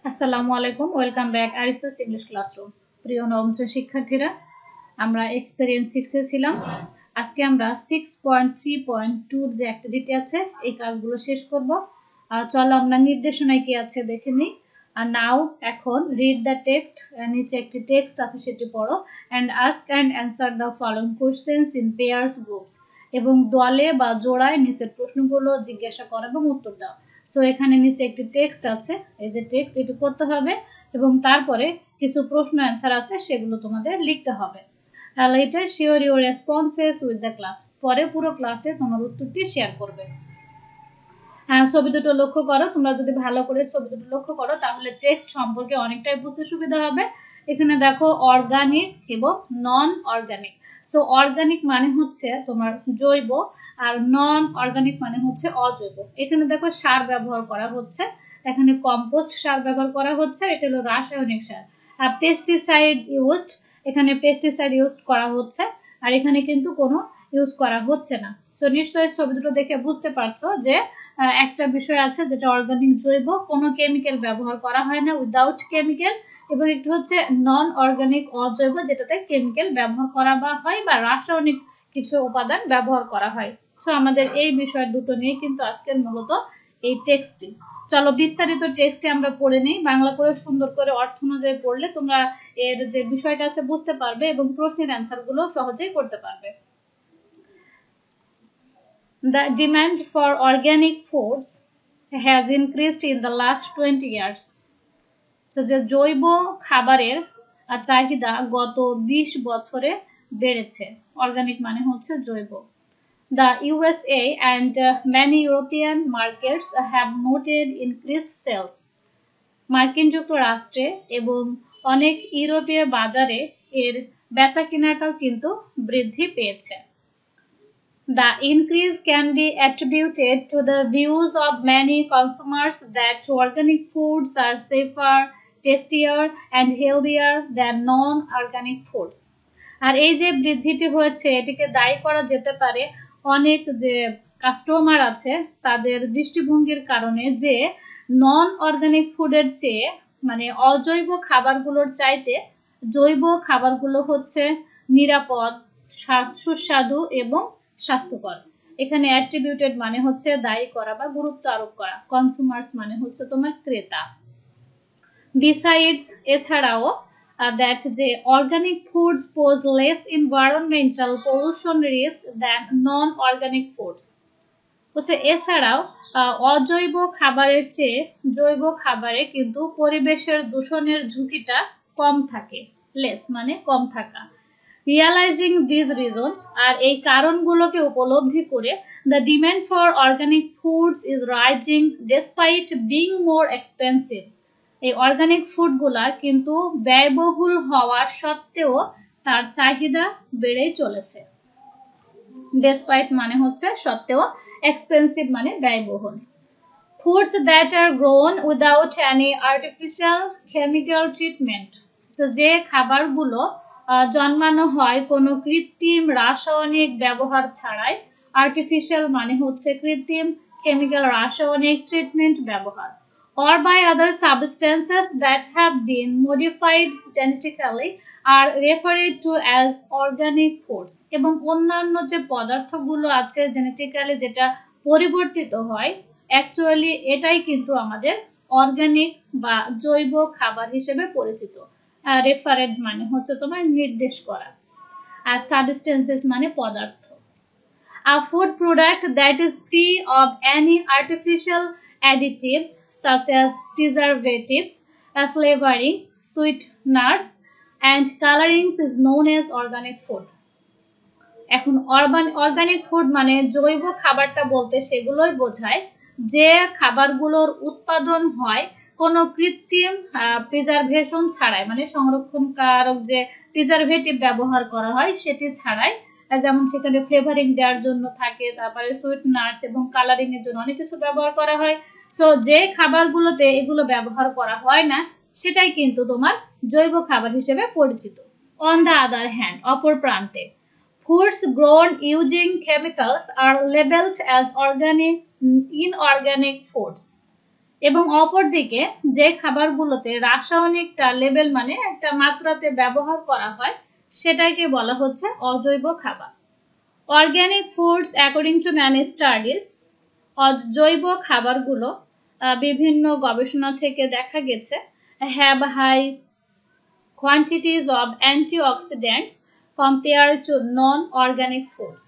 আসসালামু আলাইকুম, welcome back Arifa's English classroom. প্রিয় নবম শ্রেণীর শিক্ষার্থীরা, আমরা এক্সপেরিয়েন্স 6 ছিলাম। আজকে আমরা 6.3.2 যে অ্যাক্টিভিটি আছে এই কাজগুলো শেষ করব। চলো আমরা নির্দেশনায় কি আছে দেখে নিই। নাও এখন রিড দ্য টেক্সট, নিচে একটি টেক্সট আছে সেটি পড়ো, and ask and answer the following questions in pairs groups, এবং দলে বা জোড়ায় নিচের প্রশ্নগুলো জিজ্ঞাসা করো এবং উত্তর দাও। সো এখানে নিচে একটি টেক্সট আছে, এই যে টেক্সট এটি পড়তে হবে এবং তারপরে কিছু প্রশ্ন অ্যান্সার আছে সেগুলো তোমাদের লিখতে হবে। Letter share your responses with the class, পরে পুরো ক্লাসে তোমার উত্তরটি শেয়ার করবে। ছবি দুটো লক্ষ্য করো, তোমরা যদি ভালো করে ছবি দুটো লক্ষ্য করো তাহলে টেক্সট সম্পর্কে অনেকটাই বুঝতে সুবিধা হবে। এখানে দেখো অর্গানিক এবং নন অর্গানিক। সো অর্গানিক মানে হচ্ছে তোমার জৈব, আর নন অর্গানিক মানে হচ্ছে অজৈব। এখানে দেখো সার ব্যবহার করা হচ্ছে, এখানে কম্পোস্ট সার ব্যবহার করা হচ্ছে, এটা হলো রাসায়নিক সার। আর পেস্টিসাইড ইউজড, এখানে পেস্টিসাইড ইউজ করা হচ্ছে, আর এখানে কিন্তু কোনো ইউজ করা হচ্ছে না। সো নিশ্চয়ই ছবি দুটো দেখে বুঝতে পারছো যে একটা বিষয় আছে যেটা অর্গানিক জৈব, কোনো কেমিক্যাল ব্যবহার করা হয় না, উইদাউট কেমিক্যাল, এবং একটু হচ্ছে নন অর্গানিক অজৈব, যেটাতে কেমিক্যাল ব্যবহার করা বা হয় বা রাসায়নিক কিছু উপাদান ব্যবহার করা হয়। সো আমাদের এই বিষয় দুটো নিয়ে কিন্তু আজকের মূলত এই টেক্সটটি। চলো বিস্তারিত টেক্সটে আমরা পড়ে নিই। বাংলা করে সুন্দর করে অর্থ অনুযায়ী পড়লে তোমরা এর যে বিষয়টা আছে বুঝতে পারবে এবং প্রশ্নের অ্যান্সারগুলো সহজেই করতে পারবে। The demand for organic foods has increased in the last 20 years. So যে জৈব খাবারের চাহিদা গত 20 বছরে বেড়েছে। অর্গানিক মানে হচ্ছে জৈব। The USA and many European markets have noted increased sales. মার্কিন যুক্তরাষ্ট্রে এবং অনেক ইউরোপীয় বাজারে এর বেচাকেনাটাও কিন্তু বৃদ্ধি পেয়েছে। The increase can be attributed to the views of many consumers that organic foods are safer, tastier, and healthier than non-organic foods. আর এই যে বৃদ্ধিটি হয়েছে এটিকে দায়ী করা যেতে পারে অনেক যে কাস্টমার আছে তাদের দৃষ্টিভঙ্গির কারণে, যে নন অর্গানিক ফুডের চেয়ে মানে অজৈব খাবারগুলোর চাইতে জৈব খাবারগুলো হচ্ছে নিরাপদ, সুস্বাদু এবং স্বাস্থ্যকর। এখানে অ্যাট্রিবিউটেড মানে হচ্ছে দায়ী করা বা গুরুত্ব আরোপ করা, কনসুমার্স মানে হচ্ছে তোমার ক্রেতা। বিসাইডস এছাড়াও দ্যাট যে organic foods pose less environmental pollution risk than নন অর্গানিক ফুডস। বলছে এছাড়াও অজৈব খাবারের চেয়ে জৈব খাবারে কিন্তু পরিবেশের দূষণের ঝুঁকিটা কম থাকে। লেস মানে কম থাকা। রিয়ালাইজিং দিস রিজনস, আর এই কারণগুলোকে উপলব্ধি করে, the demand for organic foods is rising despite being more expensive. এই অর্গানিক ফুডগুলা কিন্তু ব্যয়বহুল হওয়া সত্ত্বেও তার চাহিদা বেড়েই চলেছে। ডেসপাইট মানে হচ্ছে সত্ত্বেও, এক্সপেন্সিভ মানে ব্যয়বহুল। Foods that are grown without any artificial chemical treatment, যে খাবারগুলো জন্মানো হয় কোনো কৃত্রিম রাসায়নিক ব্যবহার ছাড়াই। আর্টিফিশিয়াল মানে হচ্ছে কৃত্রিম, কেমিক্যাল রাসায়নিক ট্রিটমেন্ট ব্যবহার। or by other substances that have been modified genetically are referred to as organic foods, এবং অন্যান্য যে পদার্থগুলো আছে জেনেটিক্যালি যেটা পরিবর্তিত হয়, অ্যাকচুয়ালি এটাই কিন্তু আমাদের অর্গানিক বা জৈব খাবার হিসেবে পরিচিত। রেফারেড মানে হচ্ছে তোমার নির্দেশ করা, আর সাবস্টেন্সেস মানে পদার্থ। A food product that is free of any artificial additives such as preservatives, flavoring, sweeteners, and colorings is known as organic food. এখন অর্গানিক ফুড মানে জৈব খাবারটা বলতে সেগুলোই বোঝায় যে খাবারগুলোর উৎপাদন হয় কোনো কৃত্রিম প্রিজারভেশন ছাড়াই, মানে সংরক্ষণকারক যে প্রিজারভেটিভ ব্যবহার করা হয় সেটি ছাড়াই। যেমন সেখানে ফ্লেভারিং দেওয়ার জন্য থাকে, তারপরে সুইটনার্স এবং কালারিং এর জন্য অনেক কিছু ব্যবহার করা হয়। সো যে খাবারগুলোতে এগুলো ব্যবহার করা হয় না সেটাই কিন্তু তোমার জৈব খাবার হিসেবে পরিচিত। অন দ্য আদার হ্যান্ড, অপর প্রান্তে, foods grown using chemicals are labeled as inorganic foods. এবং অপরদিকে যে খাবারগুলোতে রাসায়নিকটা লেভেল মানে একটা মাত্রাতে ব্যবহার করা হয় সেটাকে বলা হচ্ছে অজৈব খাবার। Organic foods according to many studies, জৈব খাবারগুলো বিভিন্ন গবেষণা থেকে দেখা গেছে have high quantities of antioxidants compared to non-organic foods.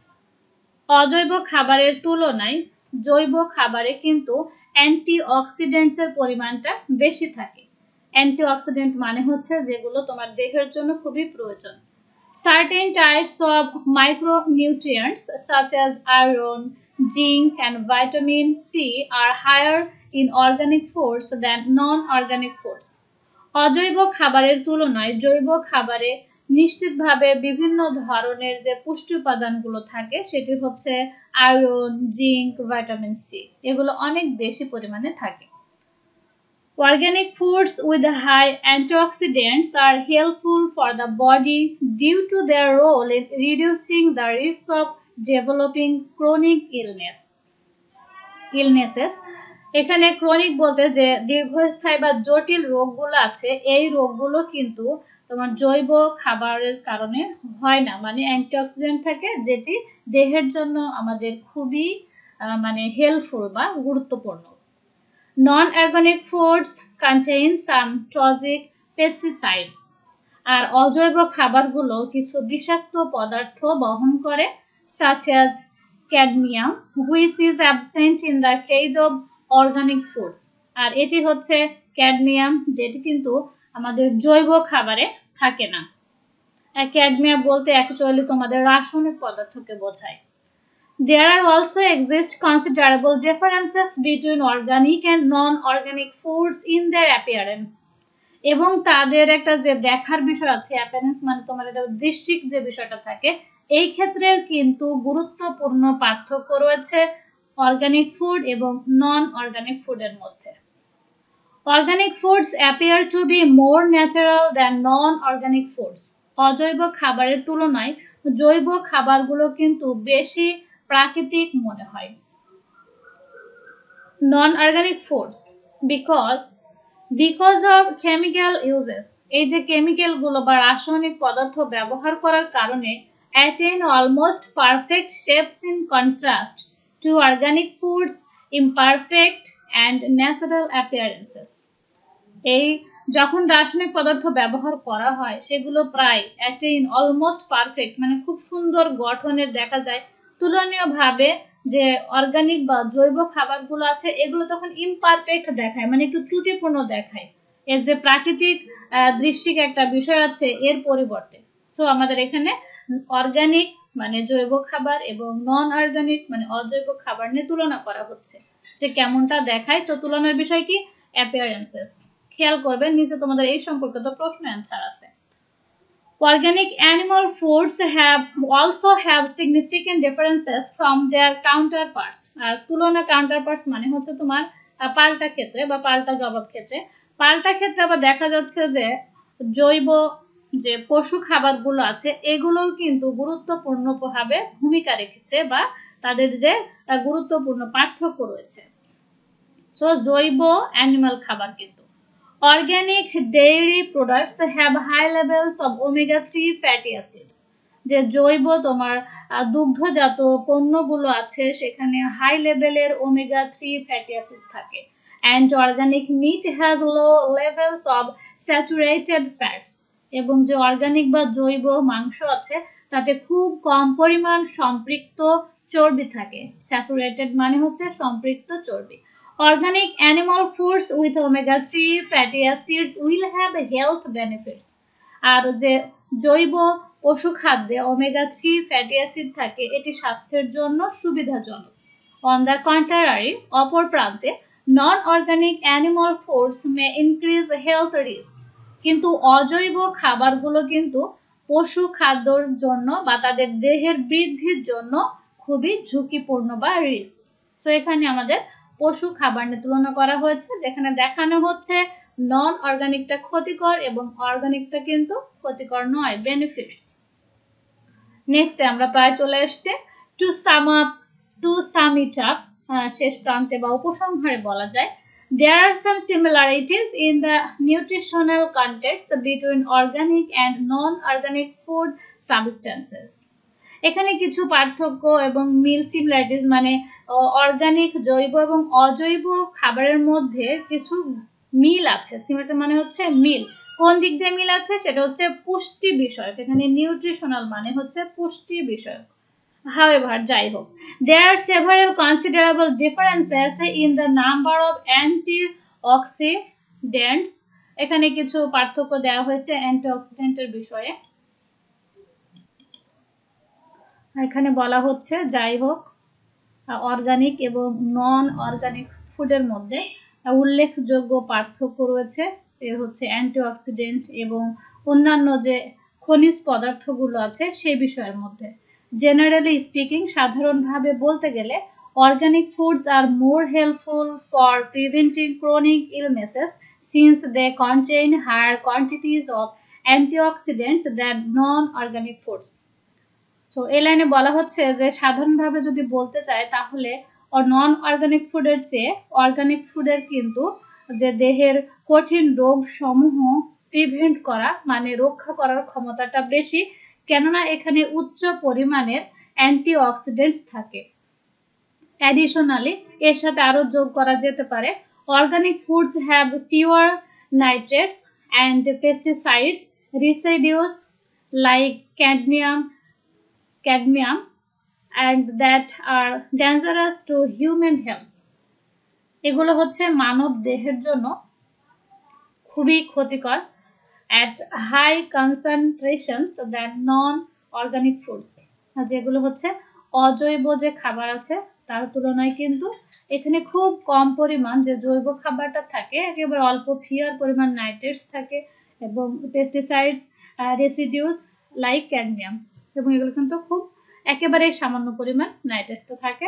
অজৈব খাবারের তুলনায় জৈব খাবারে কিন্তু অ্যান্টিঅক্সিডেন্টসের পরিমাণটা বেশি থাকে। অ্যান্টিঅক্সিডেন্ট মানে হচ্ছে যেগুলো তোমার দেহের জন্য খুবই প্রয়োজন। Certain types of micronutrients such as iron, zinc and vitamin C are higher in organic foods than non-organic foods. অজৈব খাবারের তুলনায় জৈব খাবারে নিশ্চিতভাবে বিভিন্ন ধরনের যে পুষ্টি উপাদানগুলো থাকে সেটি হচ্ছে আয়রন, জিঙ্ক, ভিটামিন সি, এগুলো অনেক বেশি পরিমাণে থাকে। Organic foods with high antioxidants are helpful for the body due to their role in reducing the risk of developing chronic illnesses. এখানে ক্রনিক বলতে যে দীর্ঘস্থায়ী বা জটিল রোগগুলো আছে এই রোগগুলো কিন্তু তোমার জৈব খাবারের কারণে হয় না, মানে অ্যান্টিঅক্সিডেন্ট থাকে যেটি দেহের জন্য আমাদের খুবই মানে হেল্পফুল বা গুরুত্বপূর্ণ। নন অর্গানিক ফুডস কন্টেইন সাম টক্সিক পেস্টিসাইডস, আর অজৈব খাবারগুলো কিছু বিষাক্ত পদার্থ বহন করে such as cadmium which is absent in the case of organic foods, আর এটি হচ্ছে ক্যাডমিয়াম যেটি কিন্তু আমাদের জৈব খাবারে থাকে না। ক্যাডমিয়াম বলতে অ্যাকচুয়ালি তোমাদের রাসায়নিক পদার্থকে বোঝায়। There are also exist considerable differences between organic and non-organic foods in their appearance, এবং তাদের একটা যে দেখার বিষয় আছে, অ্যাপিয়ারেন্স মানে তোমার এটা দৃশ্যিক যে বিষয়টা থাকে, এই ক্ষেত্রেও কিন্তু গুরুত্বপূর্ণ পার্থক্য রয়েছে অর্গানিক ফুড এবং নন অর্গানিক ফুডের মধ্যে। Organic foods appear to be more natural than non organic foods, অজৈব খাবারের তুলনায় জৈব খাবারগুলো কিন্তু বেশি প্রাকৃতিক মনে হয়। Non organic foods because of chemical uses, এই যে কেমিক্যালগুলো বা রাসায়নিক পদার্থ ব্যবহার করার কারণে attain almost perfect shapes in contrast to organic foods imperfect and natural appearances. এই যখন রাসায়নিক পদার্থ ব্যবহার করা হয় সেগুলো প্রায় অ্যাটেইন অলমোস্ট পারফেক্ট মানে খুব সুন্দর গঠনের দেখা যায়, তুলনীয়ভাবে যে অর্গানিক বা জৈব খাবারগুলো আছে এগুলো তখন ইমপারফেক্ট দেখায়, মানে একটু ত্রুটিপূর্ণ দেখায়, এর যে প্রাকৃতিক দৃশ্যিক একটা বিষয় আছে এর পরিবর্তে। সো আমাদের এখানে অর্গানিক মানে জৈব খাবার এবং নন অর্গানিক মানে অজৈব খাবার নিয়ে তুলনা করা হচ্ছে যে কেমনটা দেখায়। সো তুলনার বিষয় কি? অ্যাপিয়ারেন্সেস। খেয়াল করবে নিচে তোমাদের এই সম্পর্কিত প্রশ্ন অ্যান্সার আছে। Organic animal foods also have significant differences from their counterparts. আর তুলনা কাউন্টারপার্টস মানে হচ্ছে তোমার পাল্টা ক্ষেত্রে বা পাল্টা জবাব ক্ষেত্রে। পাল্টা ক্ষেত্রে আবার দেখা যাচ্ছে যে জৈব যে পশু খাবারগুলো আছে এগুলোও কিন্তু গুরুত্বপূর্ণভাবে ভূমিকা রেখেছে বা তাদের যে গুরুত্বপূর্ণ পার্থক্য রয়েছে। সো জৈব অ্যানিমাল খাবার কিন্তু Organic dairy products have high levels of omega-3 fatty acids. যে জৈব তোমার দুগ্ধজাত পণ্যগুলো আছে সেখানে হাই লেভেলের ওমেগা 3 ফ্যাটি অ্যাসিড থাকে। And organic meat has low levels of saturated fats. এবং যে অর্গানিক বা জৈব মাংস আছে তাতে খুব কম পরিমাণ সম্পৃক্ত চর্বি থাকে। স্যাচুরেটেড মানে হচ্ছে সম্পৃক্ত চর্বি। Organic animal foods with omega-3 fatty acids will have health benefits. আর যে জৈব পশু খাদ্যে omega-3 fatty acid থাকে এটি স্বাস্থ্যের জন্য সুবিধাজনক। On the contrary, অপর প্রান্তে non-organic animal foods may increase health risk. কিন্তু অজৈব খাবারগুলো কিন্তু পশু খাদ্যর জন্য বা তাদের দেহের বৃদ্ধির জন্য খুবই ঝুঁকিপূর্ণ বা রিস্ক। সো এখানে আমাদের পশু খাবার নিয়ে তুলনা করা হয়েছে যেখানে দেখানো হচ্ছে নন অর্গানিকটা ক্ষতিকর এবং অর্গানিকটা কিন্তু ক্ষতিকর নয়, বেনিফিটস। নেক্সট আমরা প্রায় চলে এসেছি টু সাম ইট আপ, শেষ প্রান্তে বা উপসংহারে বলা যায় There are some similarities in the nutritional contents between organic and non-organic food substances. এখানে কিছু পার্থক্য এবং মিল সিমিলারিটিস মানে অর্গানিক জৈব এবং অজৈব খাবারের মধ্যে কিছু মিল আছে। সিমিলারিটি মানে হচ্ছে মিল। কোন দিক দিয়ে মিল আছে সেটা হচ্ছে পুষ্টি বিষয়ক। এখানে নিউট্রিশনাল মানে হচ্ছে পুষ্টি বিষয়ক। However, যাই হোক, there are several considerable differences in the number of antioxidants. এখানে কিছু পার্থক্য দেওয়া হয়েছে অ্যান্টিঅক্সিডেন্টের বিষয়ে। এখানে বলা হচ্ছে যাই হোক অর্গানিক এবং নন অর্গানিক ফুডের মধ্যে উল্লেখযোগ্য পার্থক্য রয়েছে। এর হচ্ছে অ্যান্টিঅক্সিডেন্ট এবং অন্যান্য যে খনিজ পদার্থগুলো আছে সেই বিষয়ের মধ্যে। জেনারেলি স্পিকিং, সাধারণভাবে বলতে গেলে organic foods are more helpful for preventing chronic illnesses since they contain higher quantities of antioxidants than non-organic foods. So এই লাইনে বলা হচ্ছে যে সাধারণভাবে যদি বলতে চাই তাহলে নন অর্গানিক ফুডের চেয়ে অর্গানিক ফুডের কিন্তু যে দেহের কঠিন রোগ সমূহ প্রিভেন্ট করা মানে রক্ষা করার ক্ষমতাটা বেশি, কেননা এখানে উচ্চ পরিমাণের অ্যান্টিঅক্সিডেন্টস থাকে। অ্যাডিশনালি এর সাথে আরো যোগ করা যেতে পারে organic foods have fewer nitrates and pesticides residues like cadmium and that are dangerous to human health. এগুলো হচ্ছে মানব দেহের জন্য খুবই ক্ষতিকর at high concentrations than non-organic foods. যেগুলো হচ্ছে অজৈব যে খাবার আছে তার তুলনায় কিন্তু এখানে খুব কম পরিমাণ যে জৈব খাবারটা থাকে একেবারে অল্প ফিয়ার পরিমাণ নাইট্রেটস থাকে এবং পেস্টিসাইডস রেসিডিউস লাইক ক্যাডমিয়াম, এবং এগুলো কিন্তু খুব একেবারে সামান্য পরিমাণ নাইট্রেটস থাকে।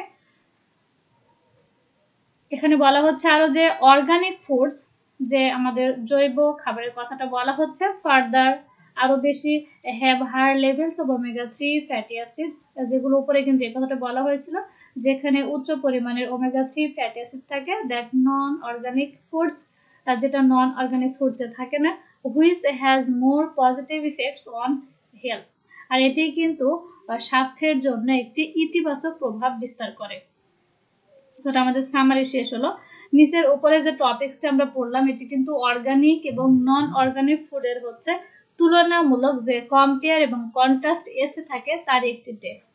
এখানে বলা হচ্ছে আরো যে অর্গানিক ফুডস যে আমাদের জৈব খাবারের কথাটা বলা হচ্ছে ফার্দার আরো বেশি have higher levels of omega 3 fatty acids, যেগুলো উপরে কিন্তু এই কথাটা বলা হয়েছিল যেখানে উচ্চ পরিমাণের ওমেগা 3 ফ্যাটি অ্যাসিড থাকে দ্যাট নন অর্গানিক ফুডস, যেটা নন অর্গানিক ফুডসে থাকে না, which has more positive effects on health, আর এটি কিন্তু স্বাস্থ্যের জন্য একটি ইতিবাচক প্রভাব বিস্তার করে। সেটা আমাদের সামারি শেষ হলো। নিচের উপরে যে টপিকসটা আমরা পড়লাম এটি কিন্তু অর্গানিক এবং নন অর্গানিক ফুডের হচ্ছে তুলনামূলক যে কম্পেয়ার এবং কন্ট্রাস্ট এসে থাকে তার একটি টেক্সট।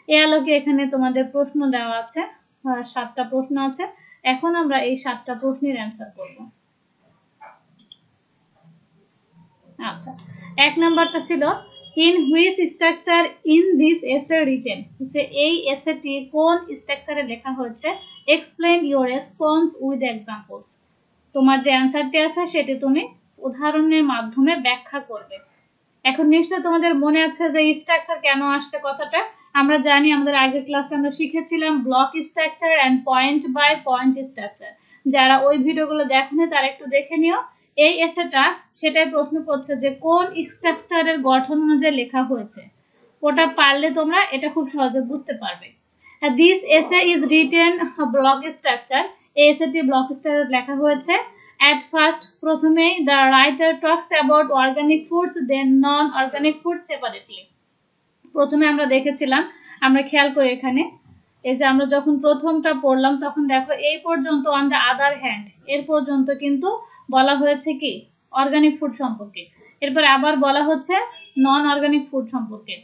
এই আলোকে এখানে তোমাদের প্রশ্ন দেওয়া আছে, 7টা প্রশ্ন আছে। এখন আমরা এই 7টা প্রশ্নের অ্যান্সার করব। আচ্ছা, 1 নাম্বারটা ছিল in which structure in this এসে রিটেন, যে এই এসেটি কোন স্ট্রাকচারে লেখা হয়েছে, explain your response with examples. তোমার যে অ্যান্সারটি আছে সেটি তুমি উদাহরণের মাধ্যমে ব্যাখ্যা করবে। এখন নিশ্চয়ই তোমাদের মনে আছে যে স্ট্রাকচার কেন আসছে কথাটা। আমরা জানি আমাদের আগের ক্লাসে আমরা শিখেছিলাম block structure and point by point structure. যারা ওই ভিডিওগুলো দেখোনি তারা একটু দেখে নিও। এই এসেটা সেটাই প্রশ্ন করছে যে কোন স্ট্রাকচারের গঠন অনুযায়ী লেখা হয়েছে, ওটা পারলে তোমরা এটা খুব সহজে বুঝতে পারবে। দিস এসে ইজ রিটেন ব্লক স্ট্রাকচার, এই এসেটি ব্লক স্ট্রাকচার লেখা হয়েছে। At first, প্রথমেই the writer talks about organic foods, then non-organic foods separately. প্রথমে আমরা দেখেছিলাম, আমরা খেয়াল করি এখানে এই যে আমরা যখন প্রথমটা পড়লাম তখন দেখো এই পর্যন্ত অন দ্য আদার হ্যান্ড এর পর্যন্ত কিন্তু বলা হয়েছে কি অর্গানিক ফুড সম্পর্কে, এরপর আবার বলা হচ্ছে নন অর্গানিক ফুড সম্পর্কে।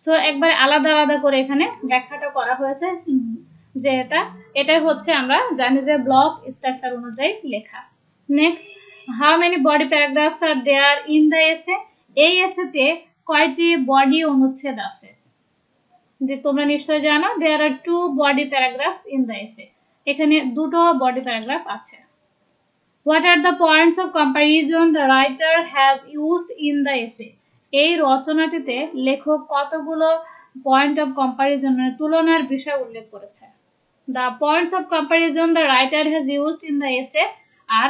সো একবার আলাদা আলাদা করে এখানে ব্যাখ্যাটা করা হয়েছে যে এটাই হচ্ছে আমরা জানি যে ব্লক স্ট্রাকচার অনুযায়ী লেখা। Next, how many body paragraphs are there in the essay, এই এসেতে কয়টি বডি অনুচ্ছেদ আছে, যে তোমরা নিশ্চয় জানো দেয়ার আর 2 বডি প্যারাগ্রাফস ইন দ্য এসে, এখানে দুটো বডি প্যারাগ্রাফ আছে। What are the points of comparison the writer has used in the essay, এই রচনাটিতে লেখক কতগুলো পয়েন্ট অফ কম্প্যারিজন মানে তুলনার বিষয় উল্লেখ করেছে। The points of comparison the writer has used in the essay are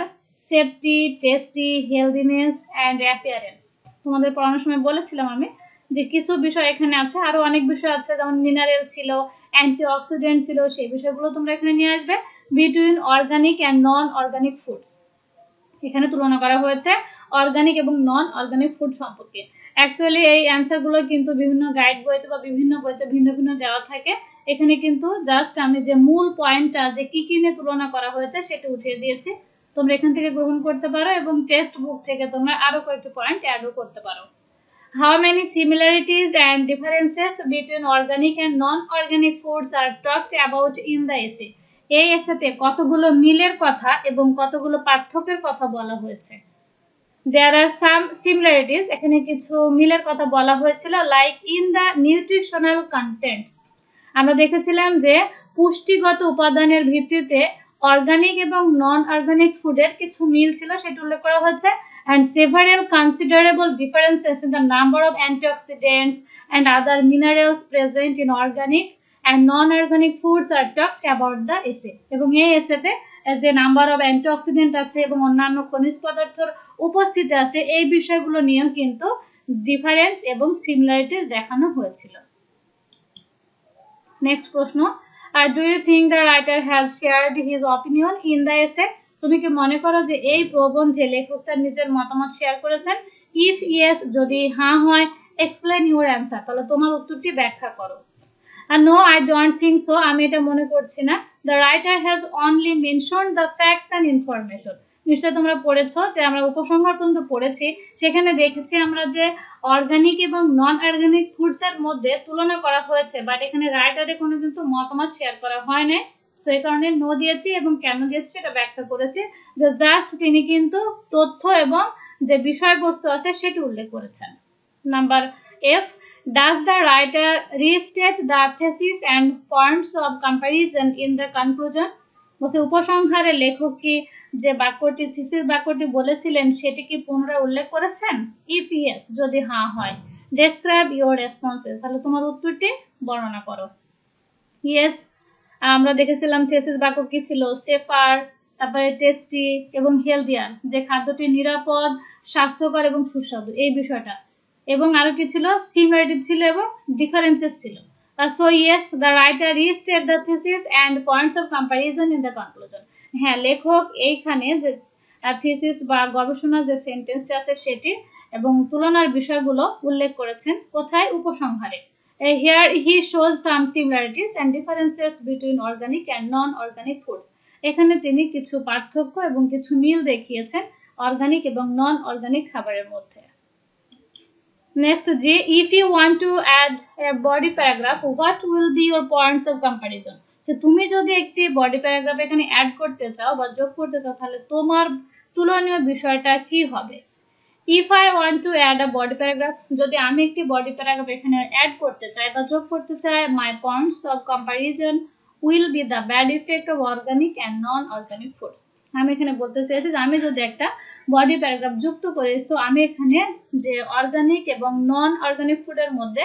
safety, tasty, healthiness and appearance. তোমাদের পড়ানোর সময় বলেছিলাম আমি যে কিছু বিষয় এখানে আছে, আরো অনেক বিষয় আছে, যেমন মিনারেল ছিল, অ্যান্টিঅক্সিডেন্ট ছিল, সেই বিষয়গুলো তোমরা এখানে নিয়ে আসবে। Between organic and non organic foods. এখানে তুলনা করা হয়েছে অর্গানিক এবং নন অর্গানিক ফুড সম্পর্কে। অ্যাকচুয়ালি এই অ্যান্সারগুলো কিন্তু বিভিন্ন গাইড বইতে বা বিভিন্ন বইতে ভিন্ন ভিন্ন দেওয়া থাকে। এখানে কিন্তু জাস্ট আমি যে মূল পয়েন্টটা যে কি কি নিয়ে তুলনা করা হয়েছে সেটা উঠিয়ে দিয়েছি, তোমরা এখান থেকে গ্রহণ করতে পারো এবং টেক্সট বুক থেকে তোমরা আরো কয়েকটি পয়েন্ট অ্যাডও করতে পারো। How many similarities and differences between organic and non-organic foods are talked about in the essay? এই এসেতে কতগুলো মিলের কথা এবং কতগুলো পার্থক্যের কথা বলা হয়েছে। There are some similarities, এখানে কিছু মিলের কথা বলা হয়েছিল, like in the nutritional contents। আমরা দেখেছিলাম যে পুষ্টিগত উপাদানের ভিত্তিতে অর্গানিক এবং নন অর্গানিক ফুডের কিছু মিল ছিল, সেটা উল্লেখ করা হয়েছে। And several considerable differences in the number of antioxidants and other minerals present in organic and non-organic foods are talked about the essay। এবং এই এসেতে যে নাম্বার অফ অ্যান্টিঅক্সিডেন্ট আছে এবং অন্যান্য খনিজ পদার্থের উপস্থিতি আছে এই বিষয়গুলো নিয়েও কিন্তু ডিফারেন্স এবং সিমিলারিটি দেখানো হয়েছিল। নেক্সট প্রশ্ন, do you think the writer has shared his opinion in the essay? তুমি কি মনে করো যে এই প্রবন্ধে লেখক তার নিজের মতামত শেয়ার করেছেন? ইফ ইয়েস, যদি হ্যাঁ হয়, এক্সপ্লেন ইউর অ্যান্সার, তাহলে তোমার উত্তরটি ব্যাখ্যা করো। আর no, I don't think so, আমি এটা মনে করছি না। The writer has only mention the facts and information. নিশ্চয়ই তোমরা পড়েছো যে আমরা উপসংহার পর্যন্ত পড়েছি, সেখানে দেখেছি আমরা যে অর্গানিক এবং নন অর্গানিক ফুডস এর মধ্যে তুলনা করা হয়েছে, বাট এখানে রাইটারে কোনো কিন্তু মতামত শেয়ার করা হয় নাই। সো এই কারণে নো দিয়েছি এবং কেন দিয়েছি সেটা ব্যাখ্যা করেছি, যে জাস্ট তিনি কিন্তু তথ্য এবং যে বিষয়বস্তু আছে সেটা উল্লেখ করেছেন। Number F, does the writer restate the thesis and points of comparison in the conclusion? বলছে উপসংহারে লেখক কি যে বাক্যটি থিসিস বাক্যটি বলেছিলেন সেটি কি পুনরায় উল্লেখ করেছেন? ইফ ইয়েস, যদি হ্যাঁ হয়, ডেসক্রাইব ইউর রেসপন্সেস, তাহলে তোমার উত্তরটি বর্ণনা করো। ইয়েস, আমরা দেখেছিলাম থিসিস বাক্য কি ছিল? সেফার, তারপরে টেস্টি এবং হেলদিয়ার, যে খাদ্যটি নিরাপদ, স্বাস্থ্যকর এবং সুস্বাদু, এই বিষয়টা। এবং আরো কি ছিল? সিমিলারিটি ছিল এবং ডিফারেন্সেস ছিল। So yes, the writer restate the thesis and points of comparison in the conclusion. হ্যাঁ, লেখক এইখানে যে থিসিস বা গবেষণার যে সেন্টেন্সটা আছে সেটি এবং তুলনার বিষয়গুলো উল্লেখ করেছেন। কোথায়? উপসংহারে। Here he shows some similarities and differences between organic and non-organic foods। এখানে তিনি কিছু পার্থক্য এবং কিছু মিল দেখিয়েছেন অর্গানিক এবং নন অর্গানিক খাবারের মধ্যে। Next, J, if you want to add a body paragraph, what will be your points of comparison? যে তুমি যদি একটি বডি প্যারাগ্রাফ এখানে অ্যাড করতে চাও বা যোগ করতে চাও, তাহলে তোমার তুলনীয় বিষয়টা কি হবে? If I want to add a body paragraph, যদি আমি একটি বডি প্যারাগ্রাফ এখানে অ্যাড করতে চাই বা যোগ করতে চাই, my points of comparison will be the bad effect of organic and non-organic foods। আমি এখানে বলতে চাইছি যে আমি যদি একটা বডি প্যারাগ্রাফ যুক্ত করি, সো আমি এখানে যে অর্গানিক এবং নন অর্গানিক ফুডের মধ্যে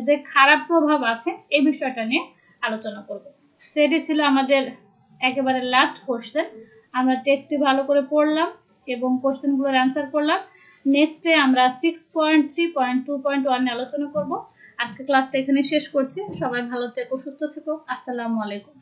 যে খারাপ প্রভাব আছে এই বিষয়টা নিয়ে আলোচনা করব। সো এটি ছিল আমাদের একেবারে লাস্ট কোশ্চেন। আমরা টেক্সটটি ভালো করে পড়লাম এবং কোশ্চেনগুলোর অ্যান্সার করলাম। নেক্সটে আমরা 6.3.2.1 আলোচনা করব। আজকে ক্লাসটা এখানে শেষ করছি। সবাই ভালো থেকো, সুস্থ থেকো। আসসালামু আলাইকুম।